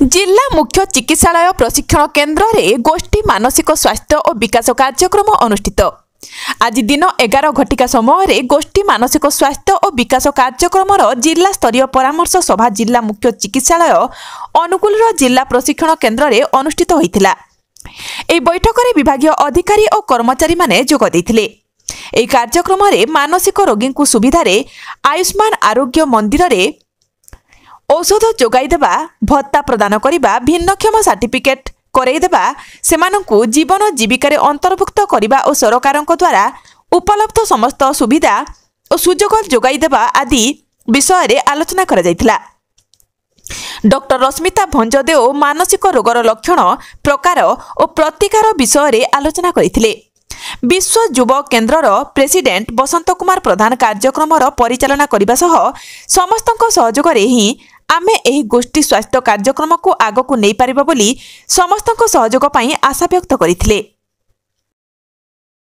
जिला मुख्य चिकित्सालय प्रशिक्षण केन्द्र में गोष्ठी मानसिक स्वास्थ्य और विकास कार्यक्रम अनुष्ठित। आज दिन 11 घटिका समय गोष्ठी मानसिक स्वास्थ्य और विकास कार्यक्रम जिला स्तरीय परामर्श सभा जिला मुख्य चिकित्सालय अनुगुल जिला प्रशिक्षण केन्द्र में अनुष्ठित होता। यह बैठक में विभागीय अधिकारी और कर्मचारी माने जोग देथिले। यह कार्यक्रम में मानसिक रोगी को सुविधारे आयुष्मान आरोग्य मंदिर रे औषध जोगाई देबा, भत्ता प्रदान करिबा, भिन्नक्षम सर्टिफिकेट करई देबा, सेमानंकु जीवन जीविका रे अंतर्भुक्त करिबा और सरकारक द्वारा उपलब्ध समस्त सुविधा और सुजोग जोगाई देबा आदि विषय रे आलोचना करा जायतिला। डॉक्टर रश्मिता भंजदेव मानसिक रोगर लक्षण, प्रकार और प्रतिकार विषय रे आलोचना करथिले। विश्व युव केन्द्रर प्रेसिडेंट बसंत कुमार प्रधान कार्यक्रम परिचालना करने सह समस्तक सहयोग ही आमे एही गोष्ठी स्वास्थ्य कार्यक्रम को आगक नहीं पारिबा बोली समस्तक सहयोग पई आशा व्यक्त करथिले।